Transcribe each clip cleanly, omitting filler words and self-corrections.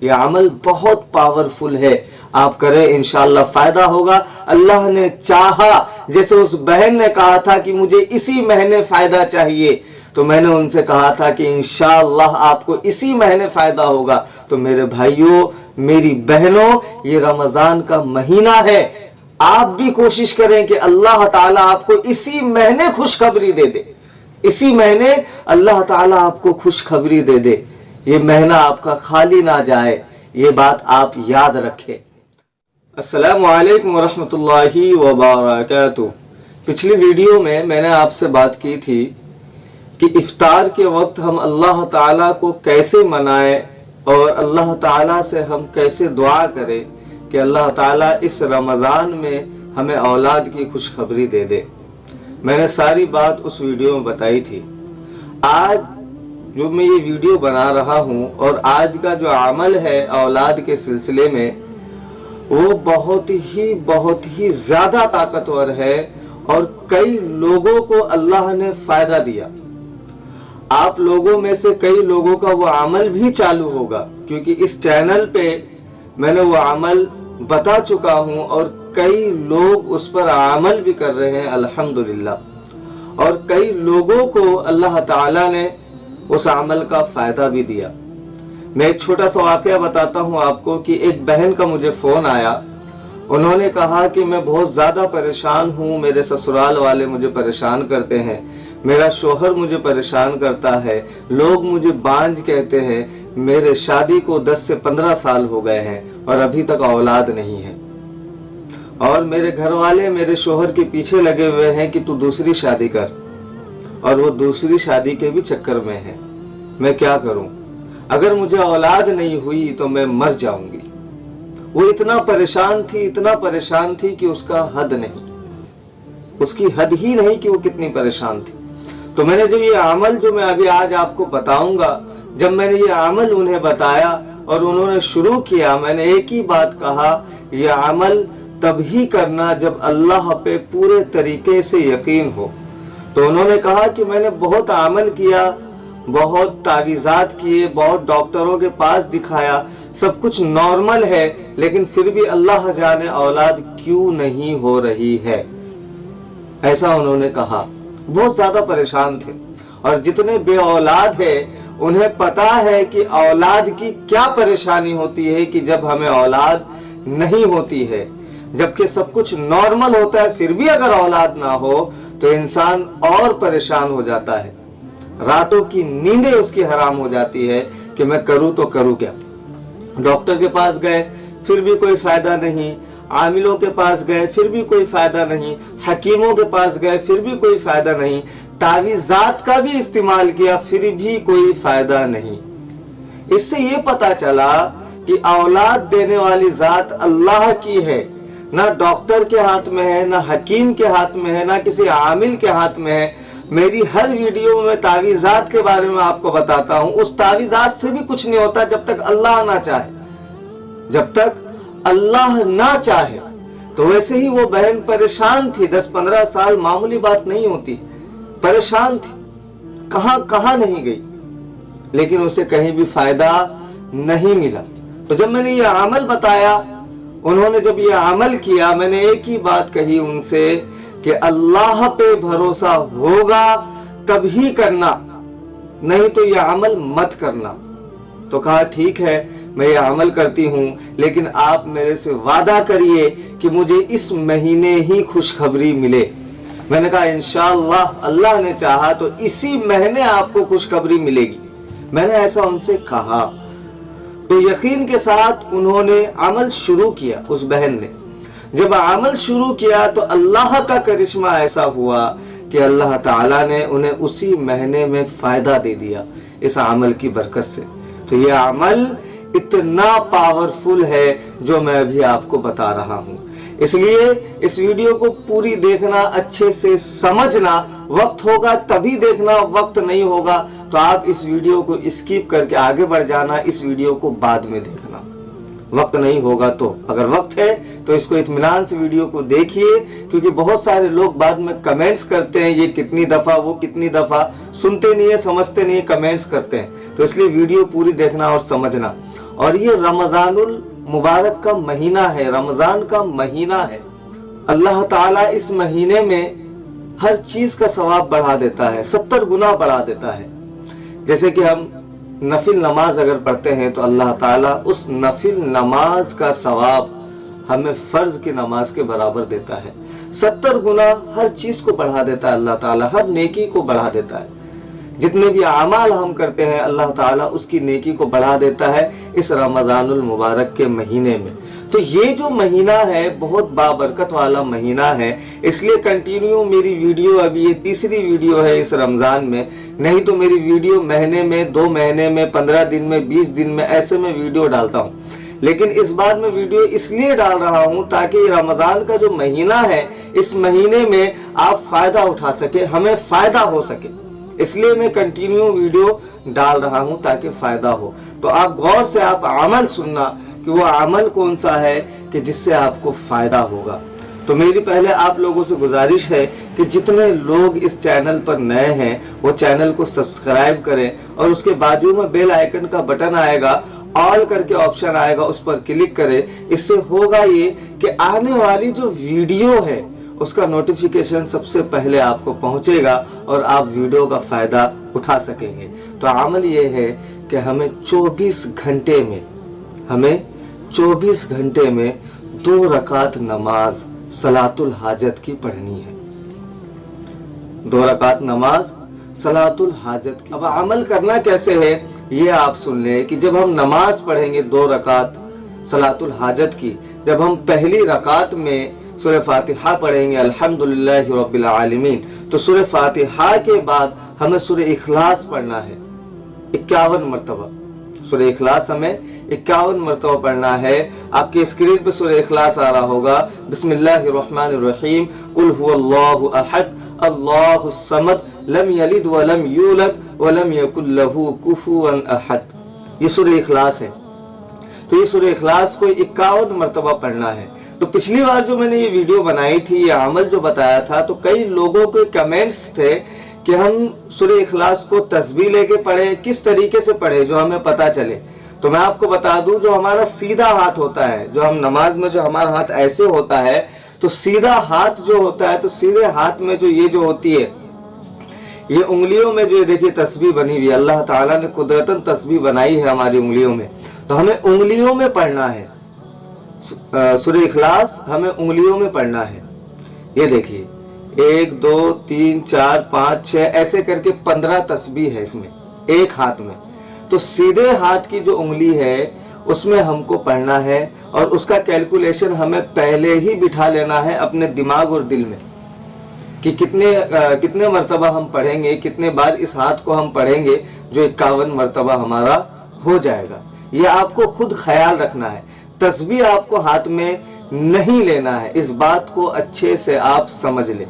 ये अमल बहुत पावरफुल है, आप करें इंशाअल्लाह फ़ायदा होगा। अल्लाह ने चाहा, जैसे उस बहन ने कहा था कि मुझे इसी महीने फ़ायदा चाहिए, तो मैंने उनसे कहा था कि इंशाअल्लाह आपको इसी महीने फ़ायदा होगा। तो मेरे भाइयों, मेरी बहनों, ये रमज़ान का महीना है, आप भी कोशिश करें कि अल्लाह ताला आपको इसी महीने खुशखबरी दे दे, इसी महीने अल्लाह ताला आपको खुशखबरी दे दे, ये महीना आपका खाली ना जाए, ये बात आप याद रखें। अस्सलामु अलैकुम वरहमतुल्लाहि वबरकातुहू। पिछली वीडियो में मैंने आपसे बात की थी कि इफ्तार के वक्त हम अल्लाह ताला को कैसे मनाएं और अल्लाह ताला से हम कैसे दुआ करें कि अल्लाह ताला इस रमज़ान में हमें औलाद की खुशखबरी दे दे। मैंने सारी बात उस वीडियो में बताई थी। आज जो मैं ये वीडियो बना रहा हूँ और आज का जो अमल है औलाद के सिलसिले में, वो बहुत ही ज़्यादा ताकतवर है और कई लोगों को अल्लाह ने फ़ायदा दिया। आप लोगों में से कई लोगों का वो अमल भी चालू होगा, क्योंकि इस चैनल पे मैंने वो अमल बता चुका हूँ और कई लोग उस पर अमल भी कर रहे हैं अल्हम्दुलिल्लाह, और कई लोगों को अल्लाह ताला ने उस अमल का फ़ायदा भी दिया। मैं एक छोटा सा वाक़या बताता हूँ आपको कि एक बहन का मुझे फ़ोन आया। उन्होंने कहा कि मैं बहुत ज़्यादा परेशान हूँ, मेरे ससुराल वाले मुझे परेशान करते हैं, मेरा शोहर मुझे परेशान करता है, लोग मुझे बांझ कहते हैं, मेरे शादी को 10 से 15 साल हो गए हैं और अभी तक औलाद नहीं है, और मेरे घर वाले मेरे शोहर के पीछे लगे हुए हैं कि तू दूसरी शादी कर, और वो दूसरी शादी के भी चक्कर में है। मैं क्या करूं? अगर मुझे औलाद नहीं हुई तो मैं मर जाऊंगी। वो इतना परेशान थी कि उसका हद नहीं, उसकी हद ही नहीं कि वो कितनी परेशान थी। तो मैंने जो ये अमल जो मैं अभी आज आपको बताऊंगा, जब मैंने ये अमल उन्हें बताया और उन्होंने शुरू किया, मैंने एक ही बात कहा, ये अमल तभी करना जब अल्लाह पे पूरे तरीके से यकीन हो। तो उन्होंने कहा कि मैंने बहुत अमल किया, बहुत तावीज़ात किए, बहुत डॉक्टरों के पास दिखाया, सब कुछ नॉर्मल है, लेकिन फिर भी अल्लाह जाने औलाद क्यों नहीं हो रही है, ऐसा उन्होंने कहा। बहुत ज़्यादा परेशान थे, और जितने बे औलाद है उन्हें पता है कि औलाद की क्या परेशानी होती है, कि जब हमें औलाद नहीं होती है, जबकि सब कुछ नॉर्मल होता है, फिर भी अगर औलाद ना हो तो इंसान और परेशान हो जाता है। रातों की नींदें उसकी हराम हो जाती है कि मैं करूँ तो करूँ क्या। डॉक्टर के पास गए फिर भी कोई फ़ायदा नहीं, आमिलों के पास गए फिर भी कोई फ़ायदा नहीं, हकीमों के पास गए फिर भी कोई फ़ायदा नहीं, तावीज़ात का भी इस्तेमाल किया फिर भी कोई फ़ायदा नहीं। इससे ये पता चला कि औलाद देने वाली ज़ात अल्लाह की है, ना डॉक्टर के हाथ में है, ना हकीम के हाथ में है, ना किसी आमिल के हाथ में है। मेरी हर वीडियो में तावीज़ात के बारे में आपको बताता हूँ, उस तावीज़ात से भी कुछ नहीं होता जब तक अल्लाह ना चाहे, जब तक अल्लाह ना चाहे। तो वैसे ही वो बहन परेशान थी, 10-15 साल मामूली बात नहीं होती, परेशान थी, कहाँ नहीं गई, लेकिन उसे कहीं भी फ़ायदा नहीं मिला। तो जब मैंने ये अमल बताया, उन्होंने जब ये अमल किया, मैंने एक ही बात कही उनसे कि अल्लाह पे भरोसा होगा तभी करना, नहीं तो ये अमल मत करना। तो कहा ठीक है, मैं ये अमल करती हूँ, लेकिन आप मेरे से वादा करिए कि मुझे इस महीने ही खुशखबरी मिले। मैंने कहा इंशाअल्लाह, अल्लाह ने चाहा तो इसी महीने आपको खुशखबरी मिलेगी। मैंने ऐसा उनसे कहा। तो यकीन के साथ उन्होंने अमल शुरू किया। उस बहन ने जब अमल शुरू किया तो अल्लाह का करिश्मा ऐसा हुआ कि अल्लाह ताला ने उन्हें उसी महीने में फ़ायदा दे दिया इस अमल की बरकत से। तो ये अमल इतना पावरफुल है जो मैं अभी आपको बता रहा हूँ, इसलिए इस वीडियो को पूरी देखना, अच्छे से समझना। वक्त होगा तभी देखना, वक्त नहीं होगा तो आप इस वीडियो को स्किप करके आगे बढ़ जाना, इस वीडियो को बाद में देखना। वक्त नहीं होगा तो, अगर वक्त है तो इसको इत्मीनान से वीडियो को देखिए, क्योंकि बहुत सारे लोग बाद में कमेंट्स करते हैं, ये कितनी दफ़ा, वो कितनी दफ़ा, सुनते नहीं है, समझते नहीं है, कमेंट्स करते हैं। तो इसलिए वीडियो पूरी देखना और समझना। और ये रमज़ानुल मुबारक का महीना है, रमज़ान का महीना है। अल्लाह ताला इस महीने में हर चीज़ का सवाब बढ़ा देता है, 70 गुना बढ़ा देता है। जैसे कि हम नफिल नमाज अगर पढ़ते हैं तो अल्लाह ताला उस नफिल नमाज का सवाब हमें फ़र्ज की नमाज के बराबर देता है। 70 गुना हर चीज़ को बढ़ा देता है अल्लाह ताला, हर नेकी को बढ़ा देता है। जितने भी अमाल हम करते हैं अल्लाह ताला उसकी नेकी को बढ़ा देता है इस रमज़ानुल मुबारक के महीने में। तो ये जो महीना है बहुत बाबरकत वाला महीना है, इसलिए कंटिन्यू मेरी वीडियो, अभी ये तीसरी वीडियो है इस रमज़ान में, नहीं तो मेरी वीडियो महीने में, 2 महीने में, 15 दिन में, 20 दिन में, ऐसे में वीडियो डालता हूँ। लेकिन इस बार मैं वीडियो इसलिए डाल रहा हूँ ताकि रमज़ान का जो महीना है इस महीने में आप फ़ायदा उठा सके, हमें फ़ायदा हो सके, इसलिए मैं कंटिन्यू वीडियो डाल रहा हूं ताकि फ़ायदा हो। तो आप गौर से आप अमल सुनना कि वो अमल कौन सा है कि जिससे आपको फ़ायदा होगा। तो मेरी पहले आप लोगों से गुजारिश है कि जितने लोग इस चैनल पर नए हैं वो चैनल को सब्सक्राइब करें और उसके बाजू में बेल आइकन का बटन आएगा, ऑल करके ऑप्शन आएगा, उस पर क्लिक करें। इससे होगा ये कि आने वाली जो वीडियो है उसका नोटिफिकेशन सबसे पहले आपको पहुंचेगा और आप वीडियो का फ़ायदा उठा सकेंगे। तो अमल ये है कि हमें 24 घंटे में 2 रकात नमाज सलातुल हाजत की पढ़नी है। 2 रकात नमाज सलातुल हाजत की। अब अमल करना कैसे है ये आप सुन लें कि जब हम नमाज पढ़ेंगे 2 रकात सलातुल हाजत की, जब हम पहली रकात में सूरह फातिहा पढ़ेंगे अल्हम्दुलिल्लाहि रब्बिल आलमीन, तो सूरह फातिहा के बाद हमें सूरह इखलास पढ़ना है 51 मरतबा। सूरह इखलास हमें 51 मरतबा पढ़ना है। आपके स्क्रीन पे सूरह इखलास आ रहा होगा, बिस्मिल्लाहिर्रहमानिर्रहीम, कुल हुवल्लाहु अहद अल्लाहुस समद लम यलिद वलम यूलद वलम यकुल लहू कुफुवन अहद। ये सूरह इखलास है। तो ये सूरह इखलास को 51 मरतबा पढ़ना है। तो पिछली बार जो मैंने ये वीडियो बनाई थी, ये अमल जो बताया था, तो कई लोगों के कमेंट्स थे कि हम सूरह इखलास को तस्बीह लेके पढ़े, किस तरीके से पढ़े जो हमें पता चले। तो मैं आपको बता दूं, जो हमारा सीधा हाथ होता है, जो हम नमाज में जो हमारा हाथ ऐसे होता है, तो सीधा हाथ जो होता है, तो सीधे हाथ में जो ये जो होती है, ये उंगलियों में जो ये देखिए तस्बीह बनी हुई है, अल्लाह ताला ने कुदरतन तस्बीह बनाई है हमारी उंगलियों में, तो हमें उंगलियों में पढ़ना है। सूरह इखलास हमें उंगलियों में पढ़ना है। ये देखिए 1 2 3 4 5 6 ऐसे करके 15 तस्बीह है इसमें एक हाथ में। तो सीधे हाथ की जो उंगली है उसमें हमको पढ़ना है और उसका कैलकुलेशन हमें पहले ही बिठा लेना है अपने दिमाग और दिल में कि कितने मरतबा हम पढ़ेंगे, कितने बार इस हाथ को हम पढ़ेंगे, जो 51 मरतबा हमारा हो जाएगा। ये आपको खुद ख्याल रखना है। तस्बीह आपको हाथ में नहीं लेना है, इस बात को अच्छे से आप समझ लें।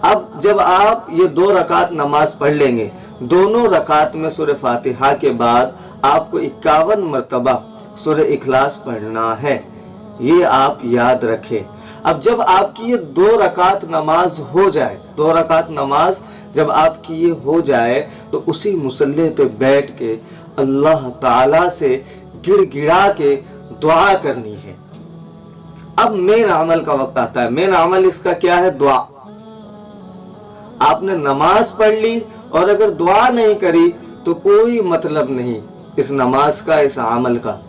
अब जब आप ये 2 रकात नमाज पढ़ लेंगे, दोनों रकात में सूरह फातिहा के बाद आपको 51 मरतबा सूरह इखलास पढ़ना है, ये आप याद रखें। अब जब आपकी ये 2 रकात नमाज हो जाए, 2 रकात नमाज जब आपकी ये हो जाए, तो उसी मुसल्ले पे बैठ के अल्लाह ताला से गिड़गिड़ा के दुआ करनी है। अब मेन अमल का वक्त आता है। मेन अमल इसका क्या है? दुआ। आपने नमाज पढ़ ली और अगर दुआ नहीं करी तो कोई मतलब नहीं इस नमाज का, इस अमल का।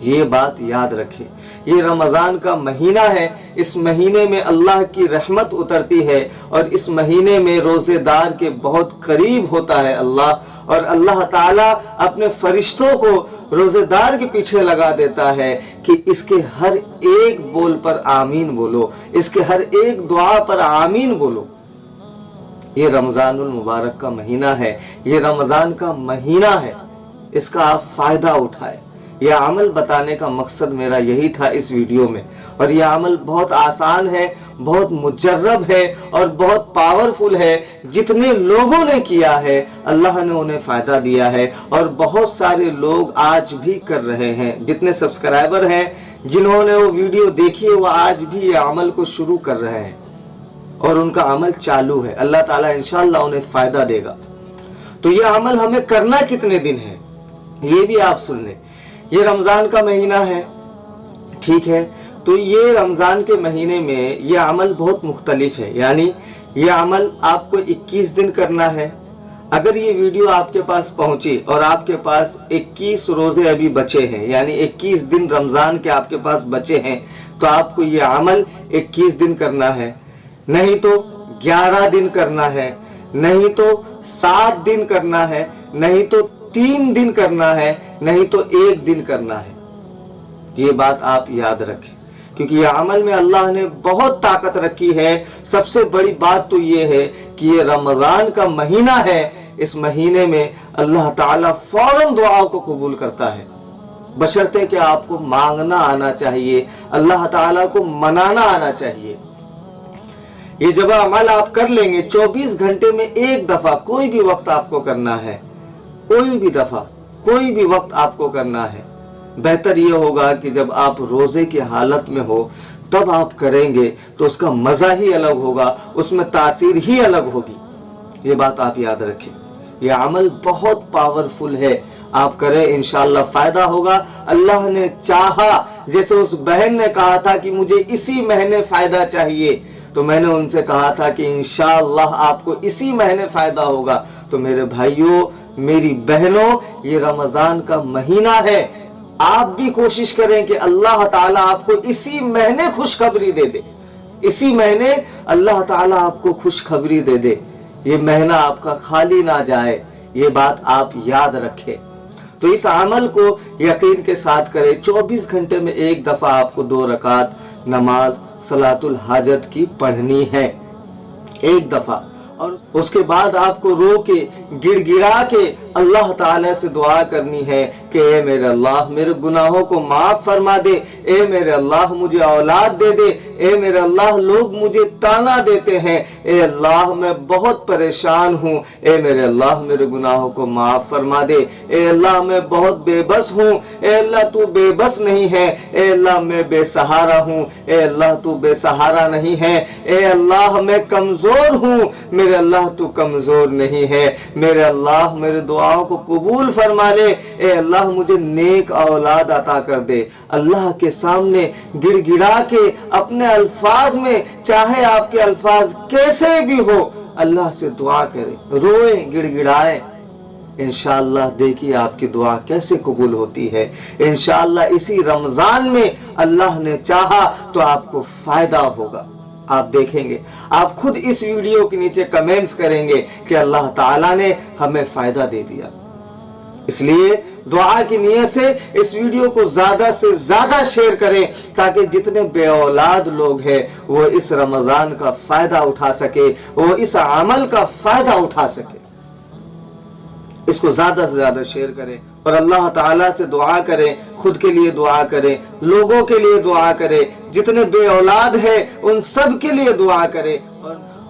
ये बात याद रखें। ये रमज़ान का महीना है, इस महीने में अल्लाह की रहमत उतरती है और इस महीने में रोज़ेदार के बहुत करीब होता है अल्लाह, और अल्लाह ताला अपने फरिश्तों को रोज़ेदार के पीछे लगा देता है कि इसके हर एक बोल पर आमीन बोलो, इसके हर एक दुआ पर आमीन बोलो। ये रमज़ानुल मुबारक का महीना है, ये रमज़ान का महीना है, इसका आप फ़ायदा उठाएं। यह अमल बताने का मकसद मेरा यही था इस वीडियो में। और यह अमल बहुत आसान है, बहुत मुजर्रब है और बहुत पावरफुल है। जितने लोगों ने किया है अल्लाह ने उन्हें फ़ायदा दिया है और बहुत सारे लोग आज भी कर रहे हैं। जितने सब्सक्राइबर हैं, जिन्होंने वो वीडियो देखी है, वो आज भी ये अमल को शुरू कर रहे हैं और उनका अमल चालू है। अल्लाह ताला इंशाअल्लाह उन्हें फ़ायदा देगा। तो यह अमल हमें करना कितने दिन है ये भी आप सुन लें। یہ رمضان کا مہینہ ہے، ٹھیک ہے، تو یہ رمضان کے مہینے میں یہ عمل بہت مختلف ہے، یعنی یہ عمل آپ کو 21 دن کرنا ہے۔ اگر یہ ویڈیو آپ کے پاس پہنچی اور آپ کے پاس 21 روزے ابھی بچے ہیں، یعنی 21 دن رمضان کے آپ کے پاس بچے ہیں، تو آپ کو یہ عمل 21 دن کرنا ہے، نہیں تو 11 دن کرنا ہے، نہیں تو 7 دن کرنا ہے، نہیں تو 3 دن کرنا ہے، نہیں تو 1 دن کرنا ہے۔ یہ بات آپ یاد رکھیں، کیونکہ یہ عمل میں اللہ نے بہت طاقت رکھی ہے۔ سب سے بڑی بات تو یہ ہے کہ یہ رمضان کا مہینہ ہے، اس مہینے میں اللہ تعالیٰ فوراً دعاؤں کو قبول کرتا ہے، بشرطے کہ آپ کو مانگنا آنا چاہیے، اللہ تعالیٰ کو منانا آنا چاہیے۔ یہ جب عمل آپ کر لیں گے 24 گھنٹے میں ایک دفعہ، کوئی بھی وقت آپ کو کرنا ہے، کوئی بھی دفعہ، کوئی بھی وقت آپ کو کرنا ہے۔ بہتر یہ ہوگا کہ جب آپ روزے کی حالت میں ہو تب آپ کریں گے تو اس کا مزہ ہی الگ ہوگا، اس میں تاثیر ہی الگ ہوگی۔ یہ بات آپ یاد رکھیں، یہ عمل بہت پاورفل ہے، آپ کریں انشاءاللہ فائدہ ہوگا۔ اللہ نے چاہا، جیسے اس بہن نے کہا تھا کہ مجھے اسی مہینے فائدہ چاہیے، تو میں نے ان سے کہا تھا کہ انشاءاللہ آپ کو اسی مہینے فائدہ ہوگا۔ تو میرے بھائیوں، میری بہنوں، یہ رمضان کا مہینہ ہے، آپ بھی کوشش کریں کہ اللہ تعالیٰ آپ کو اسی مہینے خوشخبری دے دے، اسی مہینے اللہ تعالیٰ آپ کو خوشخبری دے دے، یہ مہینہ آپ کا خالی نہ جائے، یہ بات آپ یاد رکھیں۔ تو اس عمل کو یقین کے ساتھ کریں۔ 24 گھنٹے میں ایک دفعہ آپ کو 2 رکعت نماز صلاۃ الحاجت کی پڑھنی ہے، ایک دفعہ، اور اس کے بعد آپ کو رو کے گڑ گڑا کے اللہ تعالیٰ سے دعا کرنی ہے کہ اے میرے اللہ میرے گناہوں کو معاف فرما دے، اے میرے اللہ مجھے اولاد دے دے، اے میرے اللہ لوگ مجھے تانا دیتے ہیں، اے اللہ میں بہت پریشان ہوں، اے میرے اللہ میرے گناہوں کو معاف فرما دے، اے اللہ میں بہت بے بس ہوں، اے اللہ تو بے بس نہیں ہے، اے اللہ میں بے سہارا ہوں، اے اللہ تو بے سہارا نہیں ہے، اے اللہ میں کمزور ہوں، میرے اللہ تو کمزور نہیں ہے، میرے اللہ میرے دعاؤں کو قبول فرما لے، اے اللہ مجھے نیک اولاد عطا کر دے۔ اللہ کے سامنے گڑ گڑا کے اپنے الفاظ میں، چاہے آپ کے الفاظ کیسے بھی ہو، اللہ سے دعا کریں، روئیں، گڑ گڑائیں، انشاءاللہ دیکھیے آپ کی دعا کیسے قبول ہوتی ہے۔ انشاءاللہ اسی رمضان میں اللہ نے چاہا تو آپ کو فائدہ ہوگا، آپ دیکھیں گے، آپ خود اس ویڈیو کے نیچے کمنٹس کریں گے کہ اللہ تعالیٰ نے ہمیں فائدہ دے دیا۔ اس لیے دعا کی نیت سے اس ویڈیو کو زیادہ سے زیادہ شیئر کریں تاکہ جتنے بے اولاد لوگ ہیں وہ اس رمضان کا فائدہ اٹھا سکے، وہ اس عمل کا فائدہ اٹھا سکے۔ اس کو زیادہ سے زیادہ شیئر کریں اور اللہ تعالیٰ سے دعا کریں، خود کے لیے دعا کریں، لوگوں کے لیے دعا کریں، جتنے بے اولاد ہیں ان سب کے لیے دعا کریں۔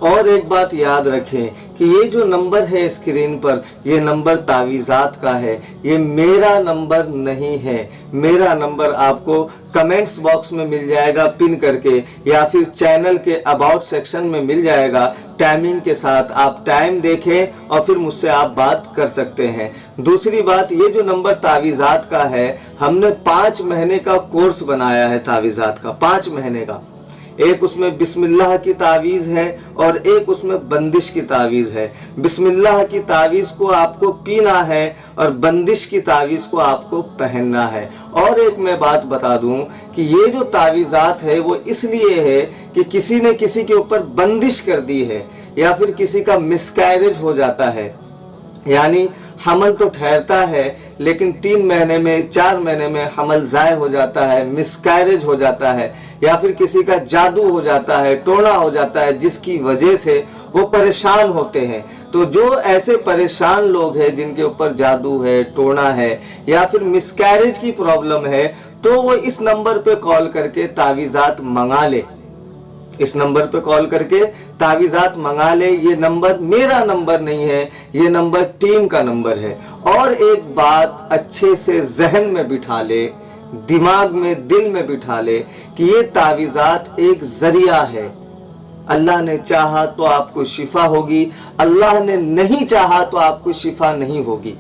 اور ایک بات یاد رکھیں کہ یہ جو نمبر ہے اسکرین پر، یہ نمبر تعویذات کا ہے، یہ میرا نمبر نہیں ہے۔ میرا نمبر آپ کو کمنٹس باکس میں مل جائے گا پن کر کے، یا پھر چینل کے اباؤٹ سیکشن میں مل جائے گا ٹائمنگ کے ساتھ، آپ ٹائم دیکھیں اور پھر مجھ سے آپ بات کر سکتے ہیں۔ دوسری بات، یہ جو نمبر تعویذات کا ہے، ہم نے 5 مہینے کا کورس بنایا ہے تعویذات کا، 5 مہینے کا۔ ایک اس میں بسم اللہ کی تعویذ ہے اور ایک اس میں بندش کی تعویذ ہے۔ بسم اللہ کی تعویذ کو آپ کو پینا ہے اور بندش کی تعویذ کو آپ کو پہننا ہے۔ اور ایک میں بات بتا دوں کہ یہ جو تعویذات ہے وہ اس لیے ہے کہ کسی نے کسی کے اوپر بندش کر دی ہے، یا پھر کسی کا مسکیریج ہو جاتا ہے، یعنی حمل تو ٹھہرتا ہے لیکن 3 مہینے میں 4 مہینے میں حمل ضائع ہو جاتا ہے، مسکیریج ہو جاتا ہے، یا پھر کسی کا جادو ہو جاتا ہے، ٹونا ہو جاتا ہے، جس کی وجہ سے وہ پریشان ہوتے ہیں۔ تو جو ایسے پریشان لوگ ہیں جن کے اوپر جادو ہے، ٹونا ہے، یا پھر مسکیریج کی پرابلم ہے، تو وہ اس نمبر پہ کال کر کے تعویذات منگا لے، اس نمبر پہ کال کر کے تعویذات منگا لے۔ یہ نمبر میرا نمبر نہیں ہے، یہ نمبر ٹیم کا نمبر ہے۔ اور ایک بات اچھے سے ذہن میں بٹھا لے، دماغ میں، دل میں بٹھا لے کہ یہ تعویذات ایک ذریعہ ہے۔ اللہ نے چاہا تو آپ کو شفا ہوگی، اللہ نے نہیں چاہا تو آپ کو شفا نہیں ہوگی۔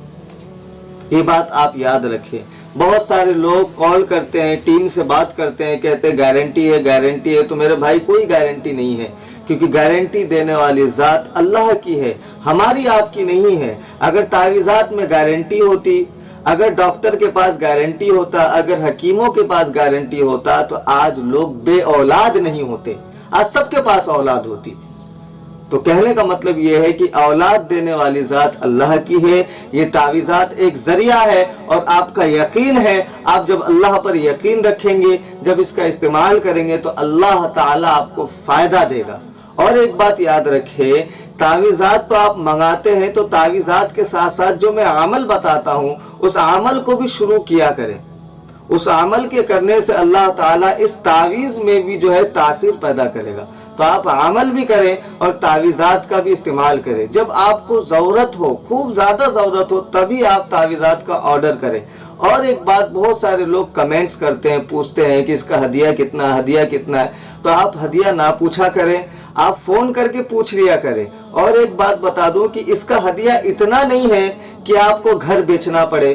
یہ بات آپ یاد رکھیں۔ بہت سارے لوگ کال کرتے ہیں، ٹیم سے بات کرتے ہیں، کہتے ہیں گارنٹی ہے گارنٹی ہے، تو میرے بھائی کوئی گارنٹی نہیں ہے، کیونکہ گارنٹی دینے والی ذات اللہ کی ہے، ہماری آپ کی نہیں ہے۔ اگر تعویذات میں گارنٹی ہوتی، اگر ڈاکٹر کے پاس گارنٹی ہوتا، اگر حکیموں کے پاس گارنٹی ہوتا، تو آج لوگ بے اولاد نہیں ہوتے، آج سب کے پاس اولاد ہوتی۔ تو کہنے کا مطلب یہ ہے کہ اولاد دینے والی ذات اللہ کی ہے، یہ تعویذات ایک ذریعہ ہے، اور آپ کا یقین ہے، آپ جب اللہ پر یقین رکھیں گے، جب اس کا استعمال کریں گے تو اللہ تعالیٰ آپ کو فائدہ دے گا۔ اور ایک بات یاد رکھے، تعویذات تو آپ منگاتے ہیں، تو تعویذات کے ساتھ ساتھ جو میں عمل بتاتا ہوں اس عمل کو بھی شروع کیا کریں۔ اس عمل کے کرنے سے اللہ تعالیٰ اس تعویذ میں بھی جو ہے تاثیر پیدا کرے گا۔ تو آپ عمل بھی کریں اور تعویذات کا بھی استعمال کریں۔ جب آپ کو ضرورت ہو، خوب زیادہ ضرورت ہو، تبھی آپ تعویذات کا آرڈر کریں۔ اور ایک بات، بہت سارے لوگ کمنٹس کرتے ہیں، پوچھتے ہیں کہ اس کا ہدیہ کتنا ہے، ہدیہ کتنا ہے، تو آپ ہدیہ نہ پوچھا کریں، آپ فون کر کے پوچھ لیا کریں۔ اور ایک بات بتا دوں کہ اس کا ہدیہ اتنا نہیں ہے کہ آپ کو گھر بیچنا پڑے،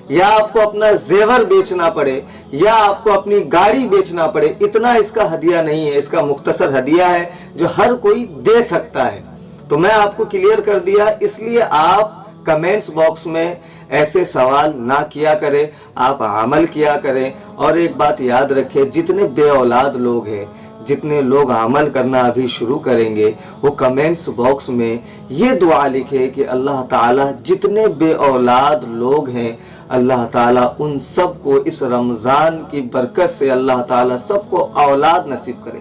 یا آپ کو اپنا زیور بیچنا پڑے، یا آپ کو اپنی گاڑی بیچنا پڑے، اتنا اس کا ہدیہ نہیں ہے۔ اس کا مختصر ہدیہ ہے جو ہر کوئی دے سکتا ہے۔ تو میں آپ کو کلیئر کر دیا، اس لیے آپ کمنٹس باکس میں ایسے سوال نہ کیا کریں، آپ عمل کیا کریں۔ اور ایک بات یاد رکھیں، جتنے بے اولاد لوگ ہیں، جتنے لوگ عمل کرنا ابھی شروع کریں گے، وہ کمنٹس باکس میں یہ دعا لکھے کہ اللہ تعالیٰ جتنے بے اولاد لوگ ہیں، اللہ تعالیٰ ان سب کو اس رمضان کی برکت سے اللہ تعالیٰ سب کو اولاد نصیب کرے۔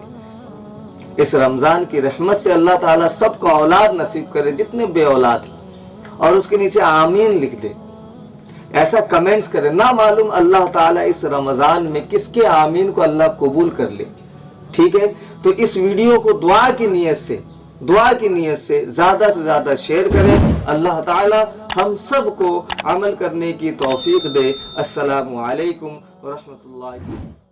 اس رمضان کی رحمت سے اللہ تعالیٰ سب کو اولاد نصیب کرے، جتنے بے اولاد ہیں۔ اور اس کے نیچے آمین لکھ دے، ایسا کمنٹس کرے، نہ معلوم اللہ تعالیٰ اس رمضان میں کس کے آمین کو اللہ قبول کر لے۔ ٹھیک ہے، تو اس ویڈیو کو دعا کی نیت سے زیادہ سے زیادہ شیئر کریں۔ اللہ تعالیٰ ہم سب کو عمل کرنے کی توفیق دے۔ السلام علیکم ورحمۃ اللہ۔